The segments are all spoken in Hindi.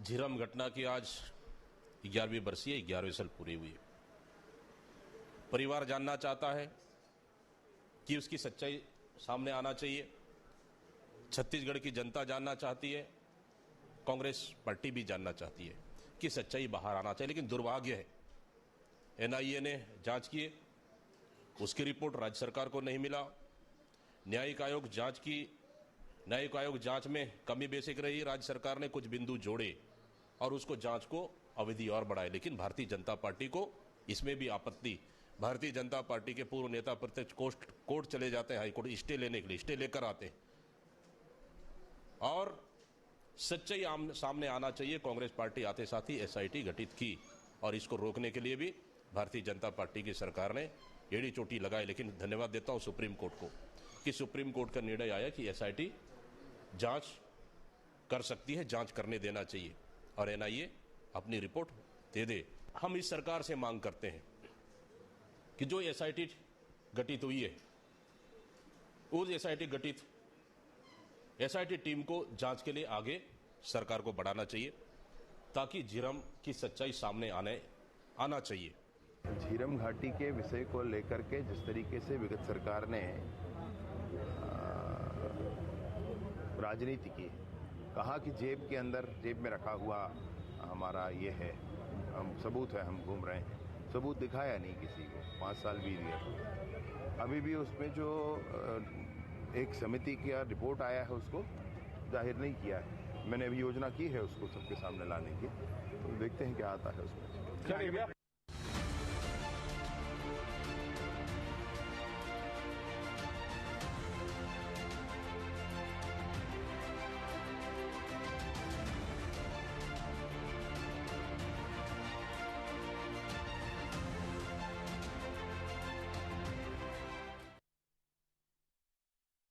झीरम घटना की आज 11वीं बरसी है, 11वें साल पूरी हुई है। परिवार जानना चाहता है कि उसकी सच्चाई सामने आना चाहिए। छत्तीसगढ़ की जनता जानना चाहती है, कांग्रेस पार्टी भी जानना चाहती है कि सच्चाई बाहर आना चाहिए। लेकिन दुर्भाग्य है, एनआईए ने जांच की, उसकी रिपोर्ट राज्य सरकार को नहीं मिला। न्यायिक आयोग जांच की, न्यायिक आयोग जांच में कमी बेसिक रही। राज्य सरकार ने कुछ बिंदु जोड़े और उसको जांच को अवधि और बढ़ाए। लेकिन भारतीय जनता पार्टी को इसमें भी आपत्ति। भारतीय जनता पार्टी के पूर्व नेता प्रत्यक्ष कोर्ट चले जाते हैं, हाईकोर्ट स्टे लेने के लिए, स्टे लेकर आते हैं। और सच्चाई सामने आना चाहिए। कांग्रेस पार्टी आते साथ ही एसआईटी गठित की और इसको रोकने के लिए भी भारतीय जनता पार्टी की सरकार ने एड़ी चोटी लगाई। लेकिन धन्यवाद देता हूं सुप्रीम कोर्ट को कि सुप्रीम कोर्ट का निर्णय आया कि एसआईटी जांच कर सकती है, जांच करने देना चाहिए और एनआईए अपनी रिपोर्ट दे दे। हम इस सरकार से मांग करते हैं कि जो एसआईटी गठित हुई है, उस एसआईटी टीम को जांच के लिए आगे सरकार को बढ़ाना चाहिए ताकि झीरम की सच्चाई सामने आना चाहिए। झीरम घाटी के विषय को लेकर के जिस तरीके से विगत सरकार ने राजनीति की, कहा कि जेब में रखा हुआ हमारा ये है, हम सबूत है, हम घूम रहे हैं, सबूत दिखाया नहीं किसी को। 5 साल बीत गए, अभी भी उसमें जो एक समिति का रिपोर्ट आया है उसको जाहिर नहीं किया है। मैंने अभी योजना की है उसको सबके सामने लाने की, तो देखते हैं क्या आता है उसमें।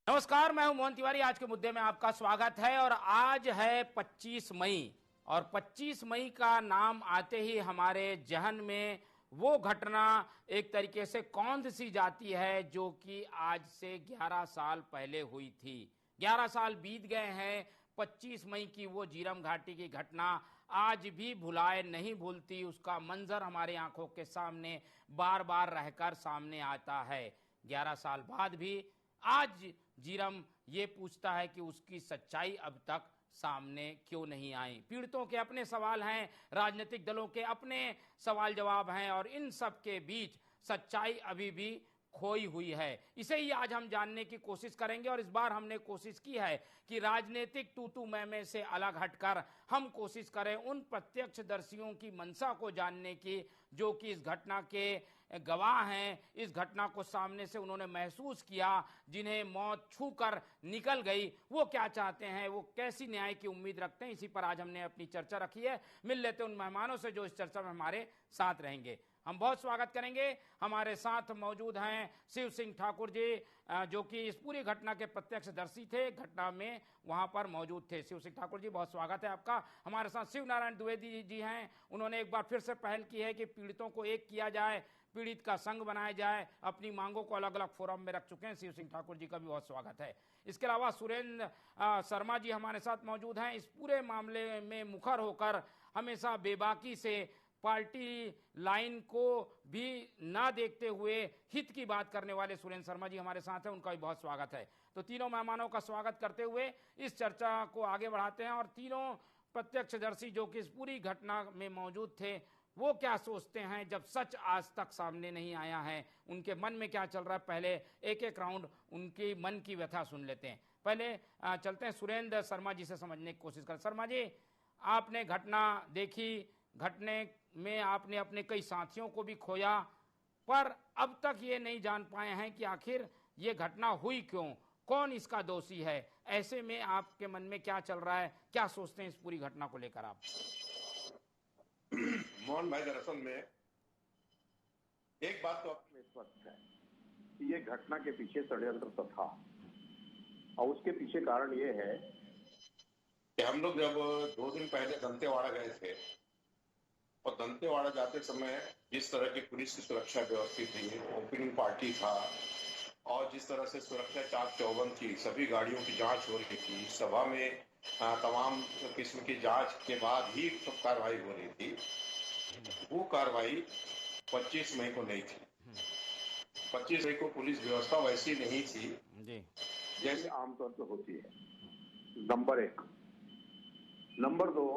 नमस्कार, मैं हूं मोहन तिवारी। आज के मुद्दे में आपका स्वागत है। और आज है 25 मई और 25 मई का नाम आते ही हमारे जहन में वो घटना एक तरीके से कौंध सी जाती है जो कि आज से 11 साल पहले हुई थी। 11 साल बीत गए हैं। 25 मई की वो झीरम घाटी की घटना आज भी भुलाए नहीं भूलती। उसका मंजर हमारी आंखों के सामने बार बार रहकर सामने आता है। 11 साल बाद भी आज झीरम ये पूछता है कि उसकी सच्चाई अब तक सामने क्यों नहीं आई। पीड़ितों के अपने सवाल हैं, राजनीतिक दलों के अपने सवाल जवाब हैं और इन सब के बीच सच्चाई अभी भी खोई हुई है। इसे ही आज हम जानने की कोशिश करेंगे। और इस बार हमने कोशिश की है कि राजनीतिक तू मैं से अलग हटकर हम कोशिश करें उन प्रत्यक्षदर्शियों की मंशा को जानने की जो कि इस घटना के गवाह हैं, इस घटना को सामने से उन्होंने महसूस किया, जिन्हें मौत छूकर निकल गई। वो क्या चाहते हैं, वो कैसी न्याय की उम्मीद रखते हैं, इसी पर आज हमने अपनी चर्चा रखी है। मिल लेते हैं उन मेहमानों से जो इस चर्चा में हमारे साथ रहेंगे। हम बहुत स्वागत करेंगे। हमारे साथ मौजूद हैं शिव सिंह ठाकुर जी, जो कि इस पूरी घटना के प्रत्यक्षदर्शी थे, घटना में वहां पर मौजूद थे। शिव सिंह ठाकुर जी, बहुत स्वागत है आपका। हमारे साथ शिव नारायण द्विवेदी जी हैं। उन्होंने एक बार फिर से पहल की है कि पीड़ितों को एक किया जाए, पीड़ित का संघ बनाया जाए, अपनी मांगों को अलग अलग फोरम में रख चुके हैं। शिव सिंह ठाकुर जी का भी बहुत स्वागत है। इसके अलावा सुरेंद्र शर्मा जी हमारे साथ मौजूद हैं। इस पूरे मामले में मुखर होकर हमेशा बेबाकी से पार्टी लाइन को भी ना देखते हुए हित की बात करने वाले सुरेंद्र शर्मा जी हमारे साथ हैं, उनका भी बहुत स्वागत है। तो तीनों मेहमानों का स्वागत करते हुए इस चर्चा को आगे बढ़ाते हैं और तीनों प्रत्यक्षदर्शी जो कि इस पूरी घटना में मौजूद थे, वो क्या सोचते हैं जब सच आज तक सामने नहीं आया है, उनके मन में क्या चल रहा है। पहले एक एक राउंड उनकी मन की व्यथा सुन लेते हैं। पहले चलते हैं सुरेंद्र शर्मा जी से समझने की कोशिश करें। शर्मा जी, आपने घटना देखी, घटने में आपने अपने कई साथियों को भी खोया, पर अब तक ये नहीं जान पाए हैं कि आखिर ये घटना हुई क्यों, कौन इसका दोषी है। ऐसे में आपके मन में क्या चल रहा है, क्या सोचते हैं इस पूरी घटना को लेकर आप? मोहन भाई, दरअसल में एक बात तो आपको स्पष्ट है कि ये घटना के पीछे षड्यंत्र तो था और उसके पीछे कारण ये है कि हम लोग जब 2 दिन पहले दंतेवाड़ा गए थे और दंतेवाड़ा जाते समय जिस तरह की पुलिस की सुरक्षा व्यवस्थित थी, ओपनिंग पार्टी था और जिस तरह से सुरक्षा चाक चौबंद थी, सभी गाड़ियों की जांच हो रही थी, सभा में तमाम किस्म की जांच के बाद ही सब कार्रवाई हो रही थी, वो कार्रवाई 25 मई को नहीं थी। 25 मई को पुलिस व्यवस्था वैसी नहीं थी जी। जैसे आमतौर पर होती है। नंबर 1। नंबर 2,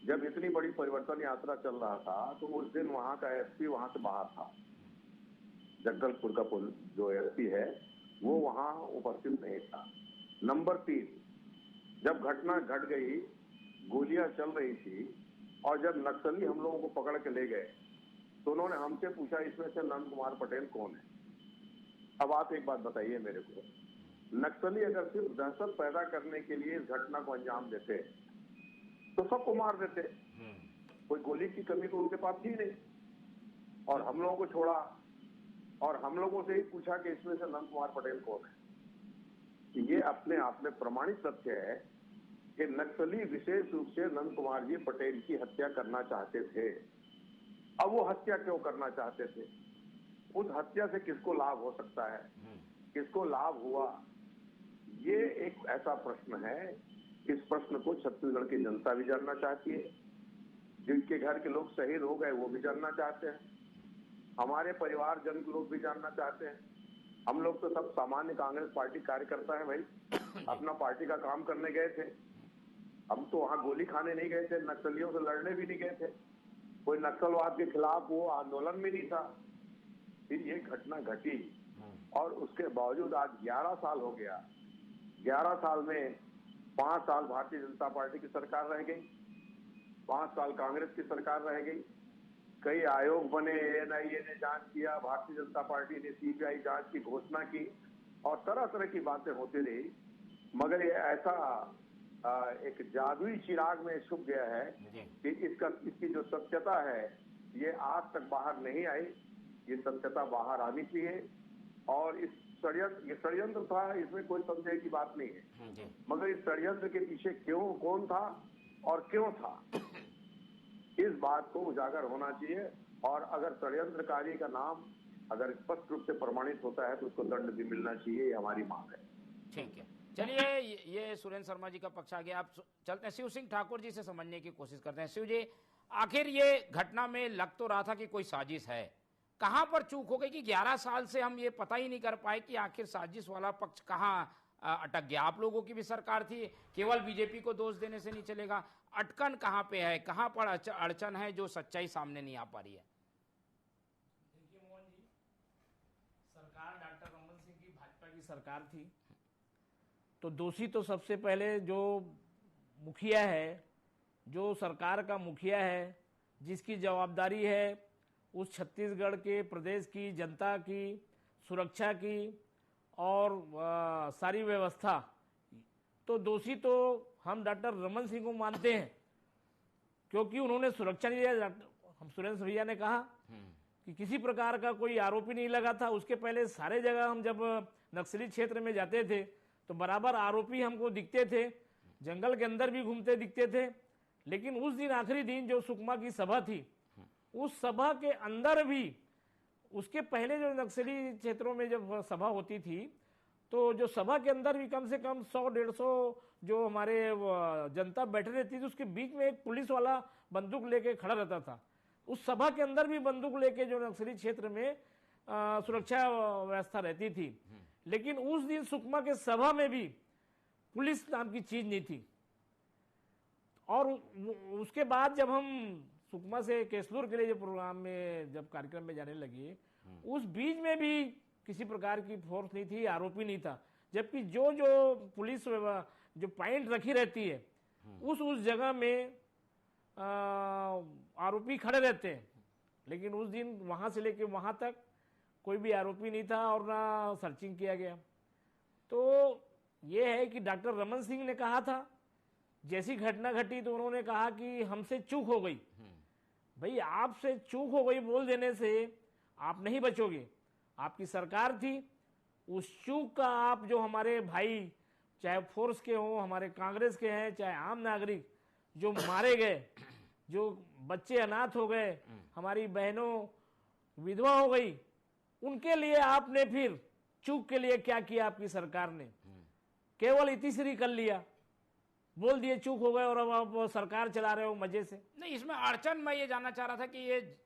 जब इतनी बड़ी परिवर्तन यात्रा चल रहा था तो उस दिन वहां का एसपी वहां से बाहर था। जगदलपुर का जो एसपी है वो वहां उपस्थित नहीं था। नंबर 3, जब घटना घट गई, गोलियां चल रही थी और जब नक्सली हम लोगों को पकड़ के ले गए तो उन्होंने हमसे पूछा इसमें से नंद कुमार पटेल कौन है। अब आप एक बात बताइए मेरे को, नक्सली अगर सिर्फ दहशत पैदा करने के लिए इस घटना को अंजाम देते तो सबको मार देते, कोई गोली की कमी तो उनके पास थी नहीं। और हम लोगों को छोड़ा और हम लोगों से ही पूछा कि इसमें से नंद कुमार पटेल कौन है। ये अपने आप में प्रमाणित तथ्य है कि नक्सली विशेष रूप से नंद कुमार जी पटेल की हत्या करना चाहते थे। अब वो हत्या क्यों करना चाहते थे? उस हत्या से किसको लाभ हो सकता है, किसको लाभ हुआ, ये एक ऐसा प्रश्न है। इस प्रश्न को छत्तीसगढ़ की जनता भी जानना चाहती है, जिनके घर के लोग शहीद हो गए वो भी जानना चाहते हैं, हमारे परिवारजन के लोग भी जानना चाहते हैं। हम लोग तो सब सामान्य कांग्रेस पार्टी कार्यकर्ता है भाई, अपना पार्टी का काम करने गए थे। हम तो वहां गोली खाने नहीं गए थे, नक्सलियों से लड़ने भी नहीं गए थे, कोई नक्सलवाद के खिलाफ वो आंदोलन में नहीं था। फिर ये घटना घटी और उसके बावजूद आज 11 साल हो गया। 11 साल में 5 साल भारतीय जनता पार्टी की सरकार रह गई, 5 साल कांग्रेस की सरकार रह गई, कई आयोग बने, एनआईए ने जांच किया, भारतीय जनता पार्टी ने सीबीआई जांच की घोषणा की और तरह तरह की बातें होती रही, मगर ये ऐसा एक जादुई चिराग में छुप गया है कि इसकी जो सत्यता है ये आज तक बाहर नहीं आई। ये सत्यता बाहर आनी चाहिए और ये षड्यंत्र था, इसमें कोई संदेह की बात नहीं है, मगर इस षड्यंत्र के पीछे कौन था और क्यों था, इस बात को उजागर होना चाहिए। और अगर षड्यंत्रकारी का नाम अगर स्पष्ट रूप से प्रमाणित होता है तो उसको दंड भी मिलना चाहिए, ये हमारी मांग है। ठीक है, चलिए ये सुरेंद्र शर्मा जी का पक्ष आ गया। आप चलते हैं शिव सिंह ठाकुर जी से समझने की कोशिश करते हैं। शिव जी, आखिर ये घटना में लग तो रहा था कि कोई साजिश है, कहां पर चूक हो गई कि 11 साल से हम ये पता ही नहीं कर पाए कि आखिर साजिश वाला पक्ष कहां अटक गया? आप लोगों की भी सरकार थी, केवल बीजेपी को दोष देने से नहीं चलेगा। अटकन कहां पे है, कहां पर अड़चन है जो सच्चाई सामने नहीं आ पा रही है? देखिए मोहन जी, सरकार डॉक्टर रमन सिंह की भाजपा की सरकार थी, तो दोषी तो सबसे पहले जो मुखिया है, जो सरकार का मुखिया है, जिसकी जवाबदारी है उस छत्तीसगढ़ के प्रदेश की जनता की सुरक्षा की और सारी व्यवस्था, तो दोषी तो हम डॉक्टर रमन सिंह को मानते हैं, क्योंकि उन्होंने सुरक्षा नहीं दिया। हम सुरेंद्र भैया ने कहा कि किसी प्रकार का कोई आरोपी नहीं लगा था। उसके पहले सारे जगह हम जब नक्सली क्षेत्र में जाते थे तो बराबर आरोपी हमको दिखते थे, जंगल के अंदर भी घूमते दिखते थे। लेकिन उस दिन आखिरी दिन जो सुकमा की सभा थी, उस सभा के अंदर भी, उसके पहले जो नक्सली क्षेत्रों में जब सभा होती थी तो जो सभा के अंदर भी कम से कम 100-150 जो हमारे जनता बैठे रहती थी, उसके बीच में एक पुलिस वाला बंदूक लेके खड़ा रहता था। उस सभा के अंदर भी बंदूक लेके जो नक्सली क्षेत्र में सुरक्षा व्यवस्था रहती थी। लेकिन उस दिन सुकमा के सभा में भी पुलिस नाम की चीज नहीं थी। और उसके बाद जब हम सुकमा से केसलूर के लिए जो प्रोग्राम में जब कार्यक्रम में जाने लगे, उस बीच में भी किसी प्रकार की फोर्स नहीं थी, आरोपी नहीं था। जबकि जो जो पुलिस जो पॉइंट रखी रहती है उस जगह में आरोपी खड़े रहते हैं। लेकिन उस दिन वहां से लेके वहां तक कोई भी आरोपी नहीं था और ना सर्चिंग किया गया। तो ये है कि डॉक्टर रमन सिंह ने कहा था, जैसी घटना घटी तो उन्होंने कहा कि हमसे चूक हो गई। भाई, आपसे चूक हो गई बोल देने से आप नहीं बचोगे। आपकी सरकार थी, उस चूक का आप जो हमारे भाई, चाहे फोर्स के हों, हमारे कांग्रेस के हैं, चाहे आम नागरिक जो मारे गए, जो बच्चे अनाथ हो गए, हमारी बहनों विधवा हो गई, उनके लिए आपने फिर चूक के लिए क्या किया? आपकी सरकार ने केवल इतिश्री कर लिया, बोल दिए, चूक हो गए और अब आप सरकार चला रहे हो मजे से। नहीं, इसमें अड़चन मैं ये जानना चाह रहा था कि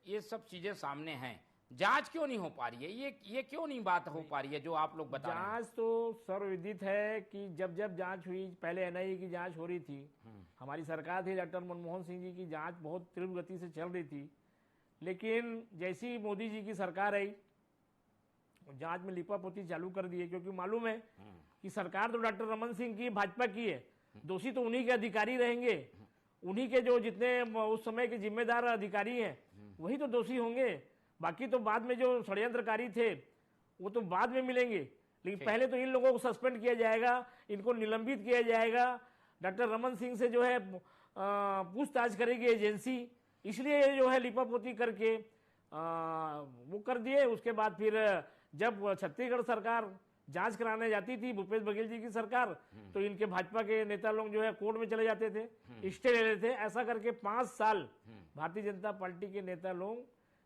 ये सब चीजें सामने हैं, जांच क्यों नहीं हो पा रही है, ये क्यों नहीं बात हो पा रही है जो आप लोग बता रहे हैं? जांच तो सर्वविदित है कि जब जांच हुई, पहले एनआईए की जांच हो रही थी, हमारी सरकार थी डॉक्टर मनमोहन सिंह जी की, जांच बहुत तीव्र गति से चल रही थी। लेकिन जैसी मोदी जी की सरकार आई, जांच में लिपापोती चालू कर दी है, क्योंकि मालूम है कि सरकार तो डॉक्टर रमन सिंह की, भाजपा की है, दोषी तो उन्हीं के अधिकारी रहेंगे, उन्हीं के जो जितने उस समय के जिम्मेदार अधिकारी हैं वही तो दोषी होंगे। बाकी तो बाद में जो षड्यंत्रकारी थे वो तो बाद में मिलेंगे, लेकिन पहले तो इन लोगों को सस्पेंड किया जाएगा, इनको निलंबित किया जाएगा। डॉक्टर रमन सिंह से जो है पूछताछ करेगी एजेंसी, इसलिए जो है लिपापोती करके वो कर दिए। उसके बाद फिर जब छत्तीसगढ़ सरकार जांच कराने जाती थी, भूपेश बघेल जी की सरकार, तो इनके भाजपा के नेता लोग जो है कोर्ट में चले जाते थे, स्टे ले लेते थे। ऐसा करके 5 साल भारतीय जनता पार्टी के नेता लोग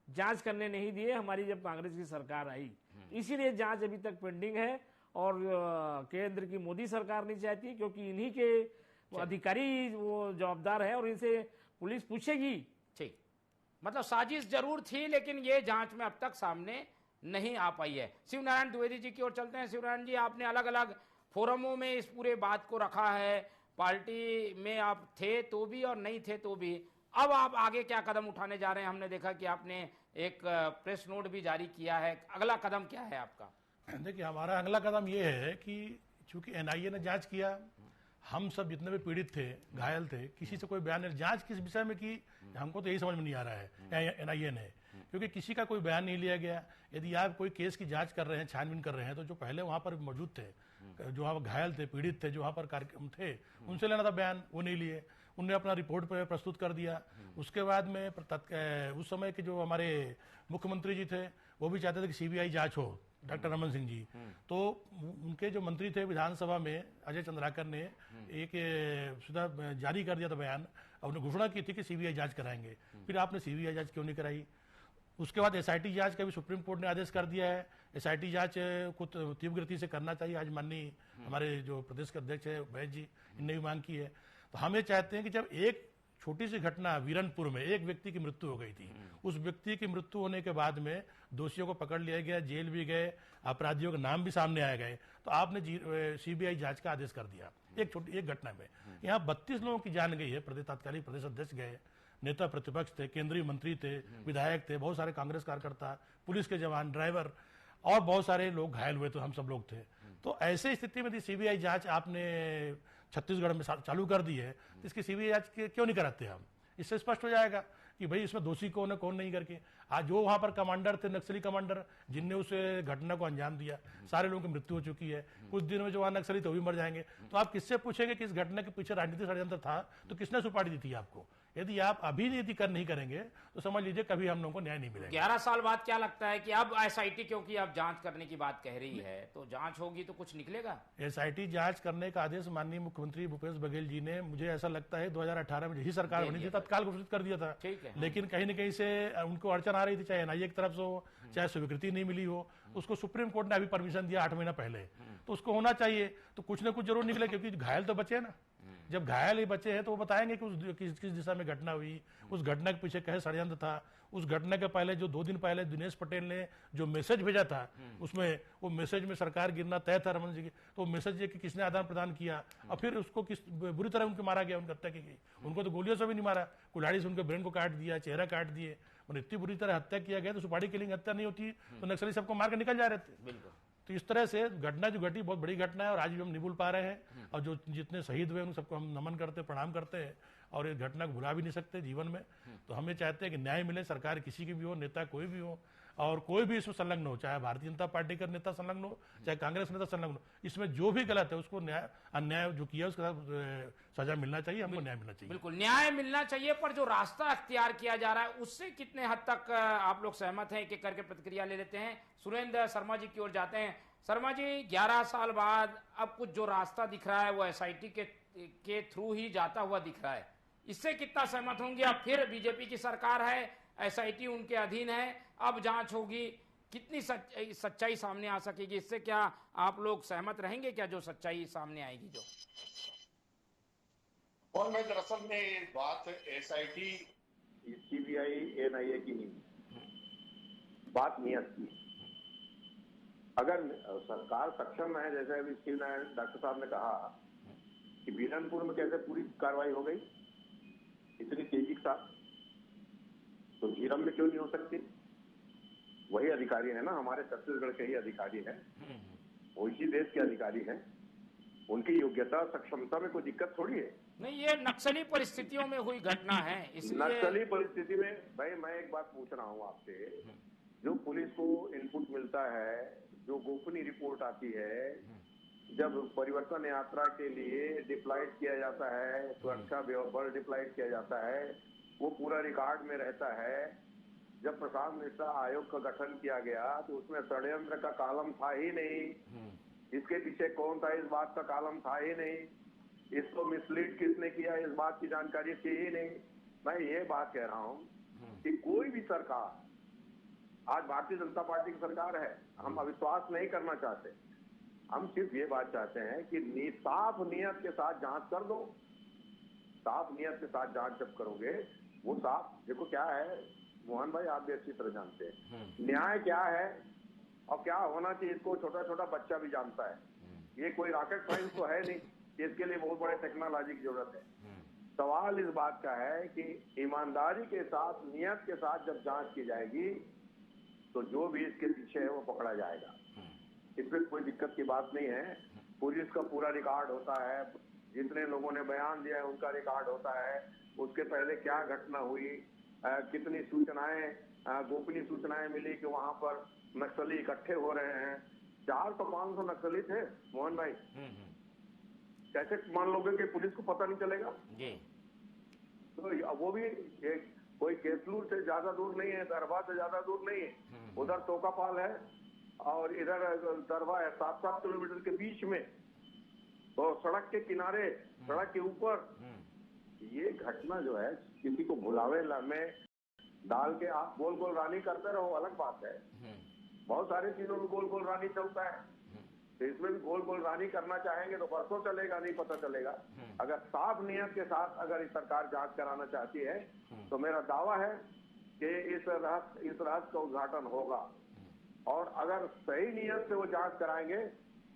जांच करने नहीं दिए हमारी जब कांग्रेस की सरकार आई। इसीलिए जांच अभी तक पेंडिंग है और केंद्र की मोदी सरकार नहीं चाहती, क्योंकि इन्हीं के अधिकारी वो जवाबदार है और इनसे पुलिस पूछेगी। ठीक, मतलब साजिश जरूर थी, लेकिन ये जांच में अब तक सामने नहीं आ पाई है। शिवनारायण द्विवेदी जी की ओर चलते हैं। शिवनारायण जी, आपने अलग अलग फोरमों में इस पूरे बात को रखा है, पार्टी में आप थे तो भी और नहीं थे तो भी, अब आप आगे क्या कदम उठाने जा रहे हैं? हमने देखा कि आपने एक प्रेस नोट भी जारी किया है, अगला कदम क्या है आपका? देखिए, हमारा अगला कदम ये है कि चूंकि एनआईए ने जांच किया, हम सब जितने भी पीड़ित थे, घायल थे, किसी से कोई बयान नहीं, जांच किस विषय में की हमको तो यही समझ में नहीं आ रहा है एनआईए ने, क्योंकि किसी का कोई बयान नहीं लिया गया। यदि आप कोई केस की जांच कर रहे हैं, छानबीन कर रहे हैं, तो जो पहले वहां पर मौजूद थे, जो वहां घायल थे, पीड़ित थे, जो वहां पर कार्यक्रम थे, उनसे लेना था बयान, वो नहीं लिए। उन्होंने अपना रिपोर्ट पर प्रस्तुत कर दिया। उसके बाद में उस समय के जो हमारे मुख्यमंत्री जी थे, वो भी चाहते थे कि सीबीआई जांच हो, डॉक्टर रमन सिंह जी। तो उनके जो मंत्री थे विधानसभा में, अजय चंद्राकर ने एक सीधा जारी कर दिया था बयान, और उन्होंने घोषणा की थी कि सीबीआई जांच कराएंगे। फिर आपने सीबीआई जांच क्यों नहीं कराई? उसके बाद एसआईटी जांच का भी सुप्रीम कोर्ट ने आदेश कर दिया है। एसआईटी जांच को तीव्र गति से करना चाहिए। आज माननीय हमारे जो प्रदेश के अध्यक्ष है वैद्य जी, इनने भी मांग की है। तो हम ये चाहते हैं कि जब एक छोटी सी घटना वीरनपुर में एक व्यक्ति की मृत्यु हो गई थी, उस व्यक्ति की मृत्यु होने के बाद में दोषियों को पकड़ लिया गया, जेल भी गए, अपराधियों के नाम भी सामने आ गए, तो आपने सीबीआई जांच का आदेश कर दिया एक घटना में। यहाँ 32 लोगों की जान गई है। तत्कालीन प्रदेश अध्यक्ष गए, नेता प्रतिपक्ष थे, केंद्रीय मंत्री थे, विधायक थे, बहुत सारे कांग्रेस कार्यकर्ता, पुलिस के जवान, ड्राइवर और बहुत सारे लोग घायल हुए, तो हम सब लोग थे। तो ऐसे स्थिति में सीबीआई जांच आपने छत्तीसगढ़ में चालू कर दी है, तो इसकी सीबीआई जांच क्यों नहीं कराते हम? इससे स्पष्ट हो जाएगा कि भाई इसमें दोषी कौन है, कौन नहीं करके। आज जो वहां पर कमांडर थे, नक्सली कमांडर, जिनने उस घटना को अंजाम दिया, सारे लोगों की मृत्यु हो चुकी है। कुछ दिन में जो वहां नक्सली थे वो भी मर जाएंगे। तो आप किससे पूछेंगे कि इस घटना के पीछे राजनीतिक षड्यंत्र था, तो किसने सुपारी दी थी आपको? यदि आप अभी नहीं करेंगे तो समझ लीजिए कभी हम लोगों को न्याय नहीं मिलेगा। 11 साल बाद क्या लगता है कि अब एसआईटी, क्योंकि अब जांच करने की बात कह रही है, तो जांच होगी तो कुछ निकलेगा? एसआईटी जांच करने का आदेश माननीय मुख्यमंत्री भूपेश बघेल जी ने, मुझे ऐसा लगता है 2018 में यही सरकार बनी थी, तत्काल घोषित कर दिया था। ठीक है। लेकिन कहीं न कहीं से उनको अड़चन आ रही थी, चाहे एनआईए की तरफ से हो, चाहे स्वीकृति नहीं मिली हो। उसको सुप्रीम कोर्ट ने अभी परमिशन दिया 8 महीना पहले, तो उसको होना चाहिए। तो कुछ ना कुछ जरूर निकले, क्योंकि घायल तो बचे ना। जब घायल ही बचे हैं तो वो बताएंगे कि किस दिशा में घटना हुई, उस घटना के पीछे कहे षड्यंत्र था। उस घटना के पहले जो 2 दिन पहले दिनेश पटेल ने जो मैसेज भेजा था, उसमें वो मैसेज में सरकार गिरना तय था रमन जी की, तो मैसेज ये कि किसने आदान प्रदान किया, और फिर उसको किस बुरी तरह उनको मारा गया, उनकी हत्या की गई। उनको तो गोलियों से भी नहीं मारा, कुल्हाड़ी से उनके ब्रेन को काट दिया, चेहरा काट दिए, और इतनी बुरी तरह हत्या किया गया। तो सुपारी किलिंग हत्या नहीं होती तो नक्सली सबको मार के निकल जा रहे थे। बिल्कुल। तो इस तरह से घटना जो घटी बहुत बड़ी घटना है, और आज भी हम नहीं भूल पा रहे हैं। और जो जितने शहीद हुए उन सबको हम नमन करते, प्रणाम करते हैं, और इस घटना को भुला भी नहीं सकते जीवन में। तो हम ये चाहते हैं कि न्याय मिले, सरकार किसी की भी हो, नेता कोई भी हो, और कोई भी इसमें संलग्न हो, चाहे भारतीय जनता पार्टी का नेता संलग्न हो, चाहे कांग्रेस नेता संलग्न हो, इसमें जो भी गलत है उसको अन्याय जो किया उसके साथ सजा मिलना चाहिए, हमको न्याय मिलना चाहिए। बिल्कुल न्याय मिलना चाहिए, पर जो रास्ता अख्तियार किया जा रहा है उससे कितने हद तक आप लोग सहमत हैं? एक-एक करके प्रतिक्रिया ले लेते हैं। सुरेंद्र शर्मा जी की ओर जाते हैं। शर्मा जी, 11 साल बाद अब कुछ जो रास्ता दिख रहा है वो एसआईटी के थ्रू ही जाता हुआ दिख रहा है, इससे कितना सहमत होंगे? अब फिर बीजेपी की सरकार है, एसआईटी उनके अधीन है, अब जांच होगी, कितनी सच्चाई सामने आ सकेगी? इससे क्या आप लोग सहमत रहेंगे क्या, जो सच्चाई सामने आएगी? जो और मैं दरअसल में ये बात एसआईटी सीबीआई एनआईए की नहीं, बात नियत की। अगर सरकार सक्षम है, जैसे अभी शिव नारायण डॉक्टर साहब ने कहा कि बीरनपुर में कैसे पूरी कार्रवाई हो गई इतनी तेजी के साथ, तो झीरम में क्यों नहीं हो सकती? वही अधिकारी है ना, हमारे छत्तीसगढ़ के ही अधिकारी हैं, वो इसी देश के अधिकारी हैं, उनकी योग्यता सक्षमता में कोई दिक्कत थोड़ी है। नहीं, ये नक्सली परिस्थितियों में हुई घटना है, इसलिए नक्सली परिस्थिति में भाई मैं एक बात पूछ रहा हूँ आपसे, जो पुलिस को इनपुट मिलता है, जो गोपनीय रिपोर्ट आती है, जब परिवर्तन यात्रा के लिए डिप्लॉयड किया जाता है, सुरक्षा बल डिप्लॉयड किया जाता है, वो पूरा रिकॉर्ड में रहता है। जब प्रशांत मिश्रा आयोग का गठन किया गया तो उसमें षड्यंत्र का कॉलम था ही नहीं, इसके पीछे कौन था इस बात का कॉलम था ही नहीं, इसको मिसलीड किसने किया इस बात की जानकारी थी ही नहीं। मैं ये बात कह रहा हूँ कि कोई भी सरकार, आज भारतीय जनता पार्टी की सरकार है, हम अविश्वास नहीं करना चाहते, हम सिर्फ ये बात चाहते हैं कि साफ नियत के साथ जांच कर दो। साफ नियत के साथ जांच जब करोगे, वो साफ, देखो क्या है मोहन भाई, आप भी अच्छी तरह जानते हैं न्याय क्या है और क्या होना चाहिए, इसको छोटा छोटा बच्चा भी जानता है। ये कोई रॉकेट साइंस तो है नहीं कि इसके लिए बहुत बड़े टेक्नोलॉजी की जरूरत है। सवाल इस बात का है कि ईमानदारी के साथ, नियत के साथ जब जांच की जाएगी तो जो भी इसके पीछे है वो पकड़ा जाएगा। इसमें कोई दिक्कत की बात नहीं है। पुलिस का पूरा रिकॉर्ड होता है, जितने लोगों ने बयान दिया है उनका रिकॉर्ड होता है, उसके पहले क्या घटना हुई, कितनी सूचनाएं, गोपनीय सूचनाएं मिली कि वहां पर नक्सली इकट्ठे हो रहे हैं। 400-500 नक्सली थे मोहन भाई, कैसे मान लोगे कि पुलिस को पता नहीं चलेगा? तो वो भी कोई केसलूर से ज्यादा दूर नहीं है, दरभा से ज्यादा दूर नहीं है, उधर तोकापाल है और इधर दरभा है, 7-7 किलोमीटर के बीच में, तो सड़क के किनारे, सड़क के ऊपर। ये घटना जो है किसी को भुलावे में डाल के आप गोल गोल रानी करते रहो, अलग बात है। बहुत सारी चीजों में गोल गोल रानी चलता है, तो इसमें भी गोल गोल रानी करना चाहेंगे तो बरसों चलेगा, नहीं पता चलेगा। अगर साफ नियत के साथ अगर सरकार जांच कराना चाहती है तो मेरा दावा है कि इस रहस्य का उद्घाटन होगा, और अगर सही नियत से वो जांच कराएंगे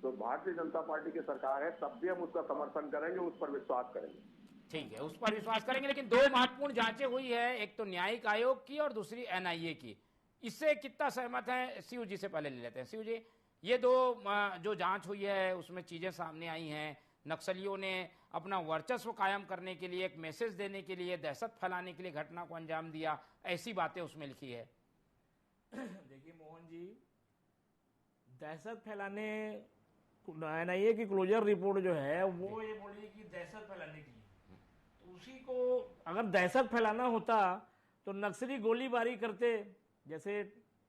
तो भारतीय जनता पार्टी की सरकार है, तब भी हम उसका समर्थन करेंगे, उस पर विश्वास करेंगे। ठीक है, उस पर विश्वास करेंगे। लेकिन दो महत्वपूर्ण जांचें हुई है, एक तो न्यायिक आयोग की और दूसरी एनआईए की, इससे कितना सहमत है? शिव जी से पहले ले लेते हैं। शिव जी, ये दो जो जांच हुई है उसमें चीजें सामने आई हैं, नक्सलियों ने अपना वर्चस्व कायम करने के लिए, एक मैसेज देने के लिए, दहशत फैलाने के लिए घटना को अंजाम दिया, ऐसी बातें उसमें लिखी है। देखिए मोहन जी, दहशत फैलाने, एनआईए की क्लोजर रिपोर्ट जो है वो ये बोली कि दहशत फैलाने की, तो उसी को अगर दहशत फैलाना होता तो नक्सली गोलीबारी करते। जैसे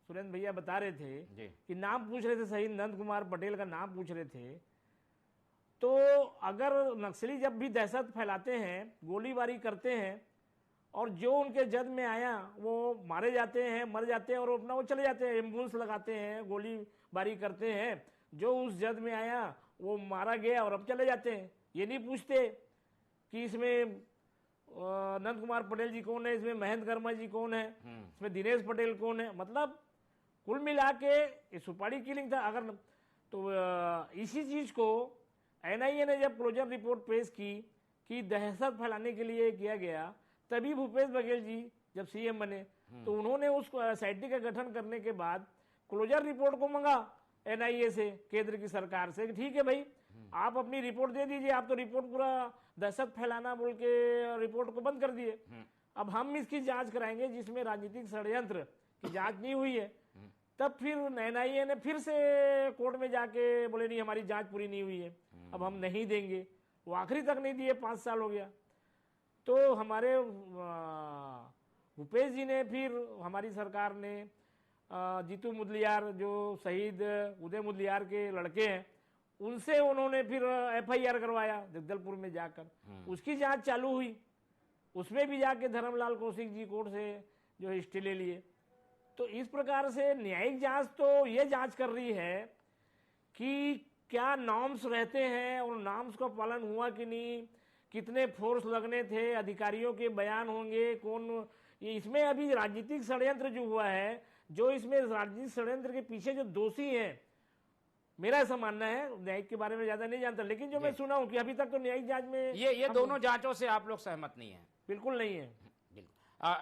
सुरेंद्र भैया बता रहे थे कि नाम पूछ रहे थे, शहीद नंद कुमार पटेल का नाम पूछ रहे थे, तो अगर नक्सली जब भी दहशत फैलाते हैं, गोलीबारी करते हैं, और जो उनके जद में आया वो मारे जाते हैं, मर जाते हैं और अपना वो चले जाते हैं, एम्बुलेंस लगाते हैं, गोलीबारी करते हैं, जो उस जद में आया वो मारा गया और अब चले जाते हैं। ये नहीं पूछते कि इसमें नंद कुमार पटेल जी कौन है, इसमें महेंद्र कर्मा जी कौन है, इसमें दिनेश पटेल कौन है। मतलब कुल मिला के ये सुपारी किलिंग था। अगर तो इसी चीज को एनआईए ने जब क्लोजर रिपोर्ट पेश की कि दहशत फैलाने के लिए किया गया, तभी भूपेश बघेल जी जब सीएम बने तो उन्होंने उस एसआईटी का गठन करने के बाद क्लोजर रिपोर्ट को मांगा एनआईए से, केंद्र की सरकार से, ठीक है भाई आप अपनी रिपोर्ट दे दीजिए। आप तो रिपोर्ट पूरा दहशत फैलाना बोल के रिपोर्ट को बंद कर दिए। अब हम इसकी जांच कराएंगे जिसमें राजनीतिक षड्यंत्र की जांच नहीं हुई है। तब फिर एनआईए ने फिर से कोर्ट में जाके बोले नहीं हमारी जांच पूरी नहीं हुई है, अब हम नहीं देंगे। वो आखिरी तक नहीं दिए, 5 साल हो गया। तो हमारे भूपेश जी ने, फिर हमारी सरकार ने जीतू मुदलियार जो शहीद उदय मुदलियार के लड़के हैं, उनसे उन्होंने फिर एफआईआर करवाया जगदलपुर में जाकर, उसकी जांच चालू हुई। उसमें भी जाके धर्मलाल कौशिक जी कोर्ट से जो है स्टे ले लिए। तो इस प्रकार से न्यायिक जांच तो ये जांच कर रही है कि क्या नॉर्म्स रहते हैं और नॉर्म्स का पालन हुआ कि नहीं, कितने फोर्स लगने थे, अधिकारियों के बयान होंगे, कौन ये इसमें अभी राजनीतिक षड्यंत्र जो हुआ है, जो इसमें राजनीतिक षड्यंत्र के पीछे जो दोषी हैं, मेरा ऐसा मानना है, न्यायिक के बारे में ज्यादा नहीं जानता, लेकिन जो मैं सुना हूं कि अभी तक तो न्यायिक जांच में ये दोनों जांचों से आप लोग सहमत नहीं है? बिल्कुल नहीं है। बिल्कुल।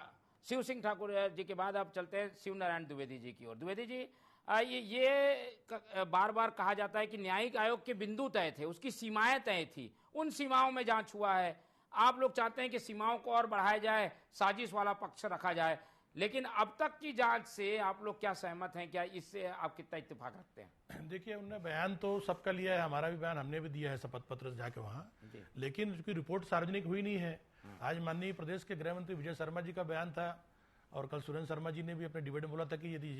शिव सिंह ठाकुर जी के बाद आप चलते हैं शिव नारायण द्विवेदी जी की ओर। द्विवेदी जी, ये बार बार कहा जाता है कि न्यायिक आयोग के बिंदु तय थे, उसकी सीमाएं तय थी, उन सीमाओं में जांच हुआ है। आप लोग चाहते हैं कि सीमाओं को और बढ़ाया जाए, साजिश वाला पक्ष रखा जाए, लेकिन अब तक की जांच से आप लोग क्या सहमत हैं? क्या इससे आप कितना इत्तेफाक रखते हैं? देखिए, उन्होंने बयान तो सबका लिया है, हमारा भी बयान हमने भी दिया है शपथ पत्र से जाके वहाँ, लेकिन उसकी रिपोर्ट सार्वजनिक हुई नहीं है। आज माननीय प्रदेश के गृह मंत्री विजय शर्मा जी का बयान था, और कल सुरेंद्र शर्मा जी ने भी अपने डिबेट में बोला था कि यदि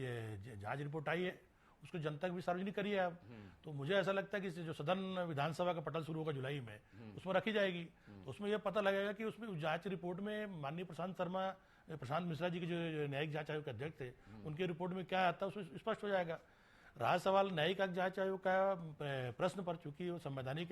जांच रिपोर्ट आई है उसको जनता भी सार्वजनिक करिए आप। तो मुझे ऐसा लगता है कि जो सदन विधानसभा का पटल शुरू होगा जुलाई में, उसमें रखी जाएगी, तो उसमें यह पता लगेगा कि उसमें जांच रिपोर्ट में माननीय प्रशांत मिश्रा जी के जो न्यायिक जांच आयोग के अध्यक्ष थे, उनकी रिपोर्ट में क्या आता है उसमें स्पष्ट हो जाएगा। रहा सवाल न्यायिक जांच आयोग का प्रश्न पर, चूंकि वो संवैधानिक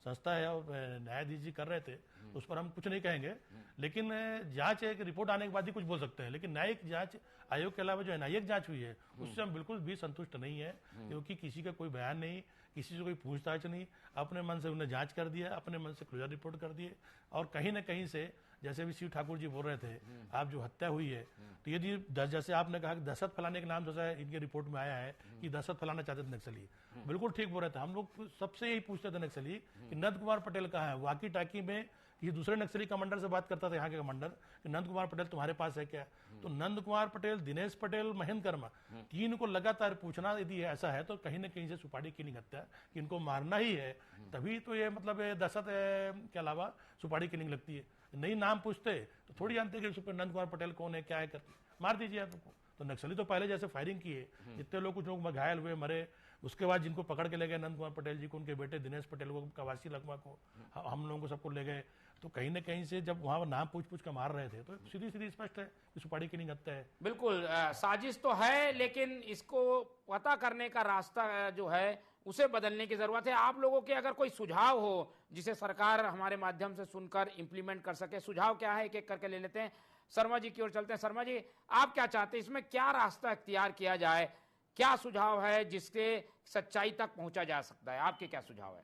संस्था है और न्यायाधीश जी कर रहे थे, उस पर हम कुछ नहीं कहेंगे, लेकिन जांच एक रिपोर्ट आने के बाद ही कुछ बोल सकते हैं। लेकिन न्यायिक जांच आयोग के अलावा जो न्यायिक जांच हुई है उससे हम बिल्कुल भी संतुष्ट नहीं है, क्योंकि किसी का कोई बयान नहीं, किसी से कोई पूछताछ नहीं, अपने मन से उन्हें जांच कर दिया, अपने मन से क्लोजर रिपोर्ट कर दिए। और कहीं ना कहीं से, जैसे भी शिव ठाकुर जी बोल रहे थे, आप जो हत्या हुई है, तो यदि जैसे आपने कहा कि दहशत फैलाने के नाम जैसा इनके रिपोर्ट में आया है कि दहशत फैलाना चाहते थे नक्सली, बिल्कुल ठीक बोल रहे थे। हम लोग सबसे यही पूछते थे नक्सली कि नंद कुमार पटेल कहाँ है। वाकी टाकी में ये दूसरे नक्सली कमांडर से बात करता था, यहाँ के कमांडर, कि नंद कुमार पटेल तुम्हारे पास है क्या? तो नंद कुमार पटेल, दिनेश पटेल, महेंद्र कर्मा, तीन को लगातार पूछना, यदि ऐसा है तो कहीं ना कहीं से सुपारी किलिंग हत्या, कि इनको मारना ही है, तभी तो ये मतलब दहशत के अलावा सुपारी किलिंग लगती है। नहीं नाम पूछते तो थोड़ी जानते कि नंद कुमार पटेल कौन है, क्या है, करते मार दीजिए आप उनको। तो नक्सली तो पहले जैसे फायरिंग किए, जितने लोग, कुछ लोग घायल हुए, मरे, उसके बाद जिनको पकड़ के ले गए नंद कुमार पटेल जी को, उनके बेटे दिनेश पटेल को, कवासी लकमा को, हम लोगों को सबको ले गए। तो कहीं ना कहीं से जब वहां नाम पूछ कर मार रहे थे, तो सीधी सीधी स्पष्ट है कि सुपारी किलिंग हत्या है। बिल्कुल, साजिश तो है, लेकिन इसको पता करने का रास्ता जो है उसे बदलने की जरूरत है। आप लोगों के अगर कोई सुझाव हो जिसे सरकार हमारे माध्यम से सुनकर इंप्लीमेंट कर सके, सुझाव क्या है, एक एक करके ले लेते हैं। शर्मा जी की ओर चलते हैं। शर्मा जी, आप क्या चाहते हैं, इसमें क्या रास्ता इख्तियार किया जाए? क्या सुझाव है जिससे सच्चाई तक पहुंचा जा सकता है? आपके क्या सुझाव है?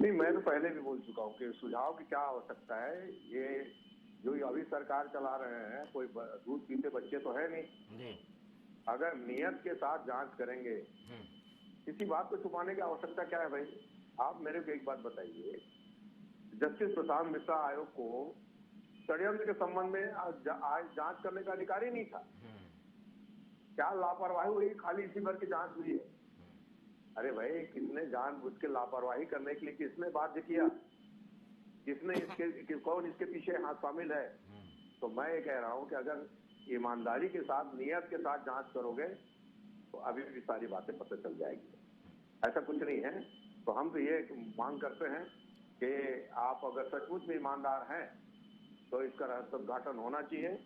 नहीं, मैं तो पहले भी बोल चुका हूँ कि सुझाव की क्या आवश्यकता है। ये जो अभी सरकार चला रहे हैं, कोई दूध पीते बच्चे तो है नहीं। अगर नियत के साथ जांच करेंगे, किसी बात को छुपाने की आवश्यकता क्या है भाई? आप मेरे को एक बात बताइए, जस्टिस प्रशांत मिश्रा आयोग को षड्यंत्र के संबंध में आज जांच करने का अधिकार ही नहीं था। क्या लापरवाही हुई? खाली इसी भर की जांच हुई है। अरे भाई, किसने जानबूझ के लापरवाही करने के लिए किसने बाध्य किया? किसने कौन इसके पीछे हाथ शामिल है? तो मैं ये कह रहा हूं कि अगर ईमानदारी के साथ, नियत के साथ जांच करोगे तो अभी भी सारी बातें पता चल जाएगी। ऐसा कुछ नहीं है। तो हम तो ये मांग करते हैं कि आप अगर सचमुच में ईमानदार हैं तो इसका रहस्योद्घाटन होना चाहिए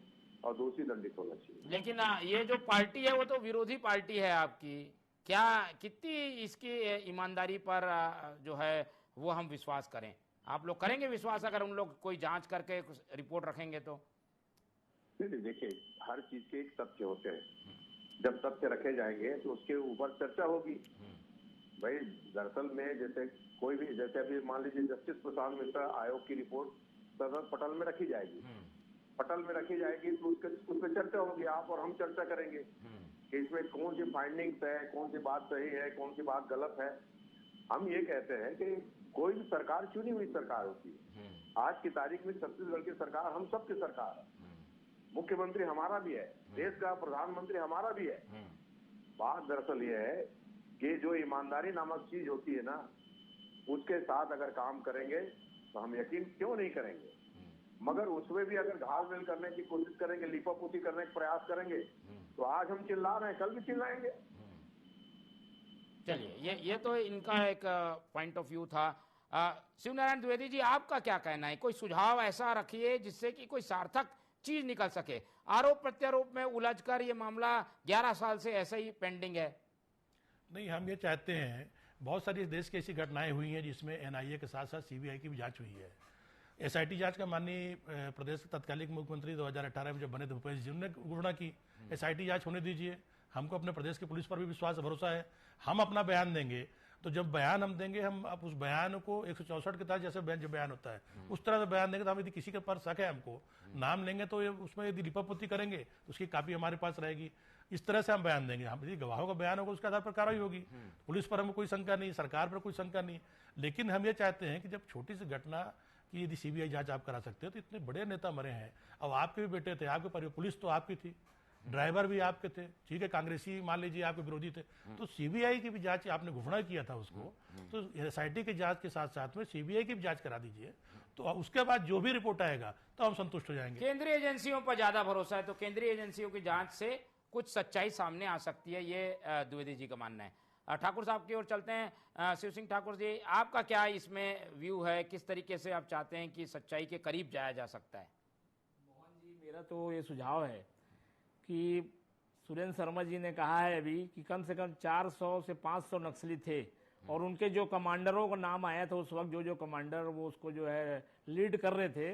और दोषी दंडित होना चाहिए। लेकिन ये जो पार्टी है वो तो विरोधी पार्टी है आपकी, क्या कितनी इसकी ईमानदारी पर जो है वो हम विश्वास करें? आप लोग करेंगे विश्वास अगर उन लोग कोई जांच करके रिपोर्ट रखेंगे तो? नहीं, देखिए, हर चीज के एक तथ्य होते हैं। जब तथ्य रखे जाएंगे तो उसके ऊपर चर्चा होगी। भाई, दरअसल में जैसे कोई भी, जैसे अभी मान लीजिए जस्टिस प्रशांत मिश्रा आयोग की रिपोर्ट सदन पटल में रखी जाएगी, पटल में रखी जाएगी तो उस पर चर्चा होगी। आप और हम चर्चा करेंगे कि इसमें कौन सी फाइंडिंग्स है, कौन सी बात सही है, कौन सी बात गलत है। हम ये कहते हैं कि कोई भी सरकार चुनी हुई सरकार होती है। आज की तारीख में छत्तीसगढ़ की सरकार हम सबकी सरकार है। मुख्यमंत्री हमारा भी है, देश का प्रधानमंत्री हमारा भी है। बात दरअसल ये है कि जो ईमानदारी नामक चीज होती है ना, उसके साथ अगर काम करेंगे तो हम यकीन क्यों नहीं करेंगे, मगर उसमें भी अगर घाल मेल करने की कोशिश करेंगे, लिपापोती करने का प्रयास करेंगे, तो आज हम चिल्ला रहे हैं, कल भी चिल्लाएंगे। चलिए, ये तो इनका एक पॉइंट ऑफ व्यू था। शिवनारायण द्विवेदी जी, आपका क्या कहना है? कोई सुझाव ऐसा रखिए जिससे कि कोई सार्थक चीज निकल सके। आरोप प्रत्यारोप में उलझकर ये मामला 11 साल से ऐसे ही पेंडिंग है। नहीं, हम ये चाहते हैं, बहुत सारी इस देश की ऐसी घटनाएं हुई हैं जिसमें एनआईए के साथ साथ सीबीआई की भी जांच हुई है। एसआईटी जांच का माननीय प्रदेश के तत्कालीन मुख्यमंत्री 2018 में जब बने थे भूपेश जी, उन्होंने घोषणा की एसआईटी जांच होने दीजिए, हमको अपने प्रदेश की पुलिस पर भी विश्वास भरोसा है, हम अपना बयान देंगे। तो जब बयान हम देंगे, हम अब उस बयान को 164 के तहत जैसे बयान होता है उस तरह से बयान देंगे। तो हम यदि किसी के पर शक है, हमको नाम लेंगे तो उसमें यदि लिपापोती करेंगे तो उसकी कापी हमारे पास रहेगी। इस तरह से हम बयान देंगे। हम यदि गवाहों का बयान होगा उसके आधार पर कार्रवाई होगी। पुलिस पर हमें कोई शंका नहीं, सरकार पर कोई शंका नहीं। लेकिन हम ये चाहते हैं कि जब छोटी सी घटना की यदि सीबीआई जांच आप करा सकते हो तो इतने बड़े नेता मरे हैं, अब आपके भी बेटे थे, आपके परिवार, पुलिस तो आपकी थी, ड्राइवर भी आपके थे, ठीक है, कांग्रेसी मान लीजिए आपके विरोधी थे, तो सीबीआई की भी जांच आपने घोषणा किया था उसको, तो एसआईटी की जांच के साथ साथ में सीबीआई की भी जांच करा दीजिए। तो उसके बाद जो भी रिपोर्ट आएगा तो हम संतुष्ट हो जाएंगे। केंद्रीय एजेंसियों पर ज्यादा भरोसा है, तो केंद्रीय एजेंसियों की जांच से कुछ सच्चाई सामने आ सकती है, ये द्विवेदी जी का मानना है। ठाकुर साहब की ओर चलते हैं। शिव सिंह ठाकुर जी, आपका क्या इसमें व्यू है, किस तरीके से आप चाहते हैं कि सच्चाई के करीब जाया जा सकता है? मोहन जी, मेरा तो ये सुझाव है कि सुरेंद्र शर्मा जी ने कहा है अभी कि कम से कम 400 से 500 नक्सली थे और उनके जो कमांडरों का नाम आया था उस वक्त, जो कमांडर वो उसको जो है लीड कर रहे थे,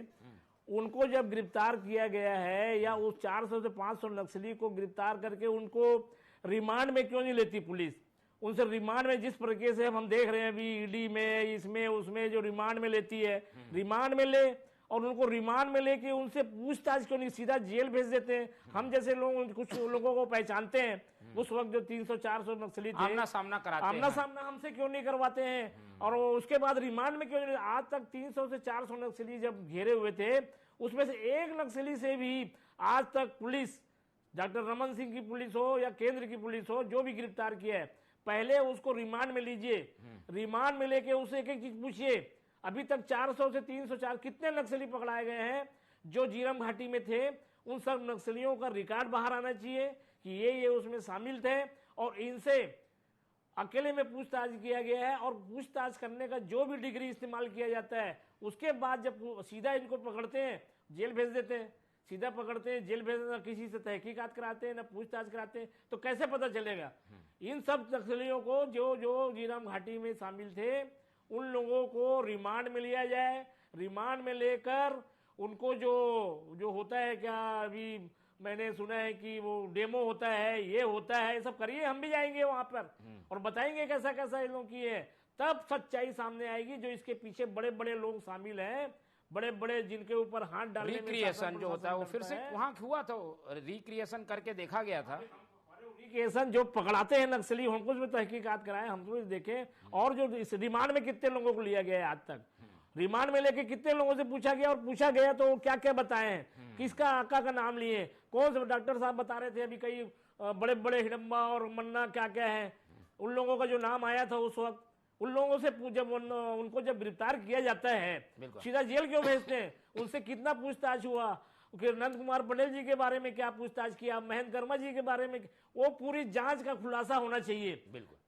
उनको जब गिरफ्तार किया गया है, या उस 400 से 500 नक्सली को गिरफ्तार करके उनको रिमांड में क्यों नहीं लेती पुलिस? उनसे रिमांड में जिस प्रकार से हम देख रहे हैं अभी ईडी में, इसमें उसमें जो रिमांड में लेती है, रिमांड में ले और उनको रिमांड में लेके उनसे पूछताछ क्यों नहीं, सीधा जेल भेज देते हैं? हम जैसे लोग कुछ लोगों को पहचानते हैं, उस वक्त जो 300-400 नक्सली थे, आमना सामना कराते आमना सामना हमसे क्यों नहीं करवाते हैं? और उसके बाद रिमांड में क्यों नहीं? आज तक 300 से 400 नक्सली जब घेरे हुए थे, उसमें से एक नक्सली से भी आज तक पुलिस, डॉक्टर रमन सिंह की पुलिस हो या केंद्र की पुलिस हो, जो भी गिरफ्तार किया है, पहले उसको रिमांड में लीजिए, रिमांड में लेके उससे एक एक चीज पूछिए। अभी तक 400 से 304 कितने नक्सली पकड़ाए गए हैं जो जीरम घाटी में थे? उन सब नक्सलियों का रिकॉर्ड बाहर आना चाहिए कि ये उसमें शामिल थे और इनसे अकेले में पूछताछ किया गया है, और पूछताछ करने का जो भी डिग्री इस्तेमाल किया जाता है, उसके बाद जब सीधा इनको पकड़ते हैं जेल भेज देते हैं, सीधा पकड़ते हैं जेल भेज देते हैं, किसी से तहकीकात कराते हैं ना पूछताछ कराते हैं, तो कैसे पता चलेगा? इन सब नक्सलियों को जो जीरम घाटी में शामिल थे, उन लोगों को रिमांड में लिया जाए। रिमांड में लेकर उनको जो होता है, क्या अभी मैंने सुना है कि वो डेमो होता है, ये होता है, ये सब करिए, हम भी जाएंगे वहां पर और बताएंगे कैसा कैसा इन लोगों की है, तब सच्चाई सामने आएगी। जो इसके पीछे बड़े बड़े लोग शामिल हैं, बड़े बड़े जिनके ऊपर हाथ डालने में रिक्रिएशन जो होता है वो फिर से वहां हुआ था, रिक्रिएशन करके देखा गया था। रिक्रिएशन जो पकड़ाते हैं नक्सली, हमको उसमें तहकीकात कराए, हम तो देखे। और जो इस रिमांड में कितने लोगों को लिया गया है आज तक, रिमांड में लेके कितने लोगों से पूछा गया, और पूछा गया तो क्या क्या बताए हैं, किसका आका का नाम लिए, कौन से डॉक्टर साहब बता रहे थे अभी, कई बड़े बड़े हिडम्बा और मन्ना क्या क्या है, उन लोगों का जो नाम आया था उस वक्त, उन लोगों से जब उनको जब गिरफ्तार किया जाता है सीधा जेल क्यों भेजते हैं? उनसे कितना पूछताछ हुआ? नंद कुमार पटेल जी के बारे में क्या पूछताछ किया, महेंद्र वर्मा जी के बारे में, वो पूरी जांच का खुलासा होना चाहिए,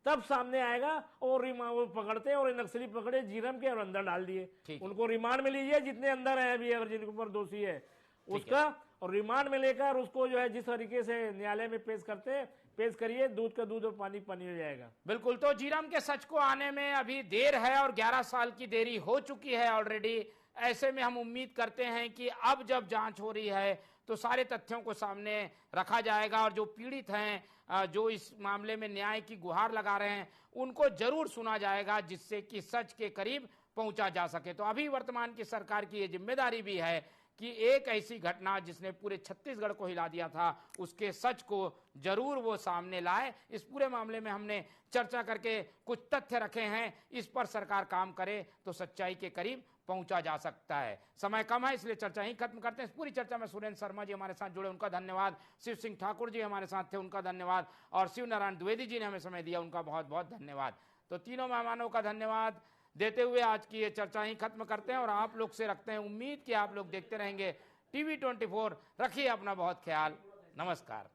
तब सामने आएगा। और वो पकड़ते हैं, और नक्सली पकड़े जीरम के और अंदर डाल दिए, उनको रिमांड में लीजिए, जितने अंदर हैं अभी, अगर जिनके ऊपर दोषी है उसका, और रिमांड में लेकर उसको जो है जिस तरीके से न्यायालय में पेश करते हैं, पेश करिए, दूध का दूध और पानी पानी हो जाएगा। बिल्कुल। तो जीरम के सच को आने में अभी देर है और 11 साल की देरी हो चुकी है ऑलरेडी। ऐसे में हम उम्मीद करते हैं कि अब जब जांच हो रही है तो सारे तथ्यों को सामने रखा जाएगा, और जो पीड़ित हैं, जो इस मामले में न्याय की गुहार लगा रहे हैं, उनको जरूर सुना जाएगा, जिससे कि सच के करीब पहुंचा जा सके। तो अभी वर्तमान की सरकार की ये जिम्मेदारी भी है कि एक ऐसी घटना जिसने पूरे छत्तीसगढ़ को हिला दिया था, उसके सच को जरूर वो सामने लाए। इस पूरे मामले में हमने चर्चा करके कुछ तथ्य रखे हैं, इस पर सरकार काम करे तो सच्चाई के करीब पहुंचा जा सकता है। समय कम है इसलिए चर्चा ही खत्म करते हैं। इस पूरी चर्चा में सुरेंद्र शर्मा जी हमारे साथ जुड़े, उनका धन्यवाद। शिव सिंह ठाकुर जी हमारे साथ थे, उनका धन्यवाद। और शिव नारायण द्विवेदी जी ने हमें समय दिया, उनका बहुत बहुत धन्यवाद। तो तीनों मेहमानों का धन्यवाद देते हुए आज की ये चर्चा ही खत्म करते हैं, और आप लोग से रखते हैं उम्मीद कि आप लोग देखते रहेंगे TV24। रखिए अपना बहुत ख्याल। नमस्कार।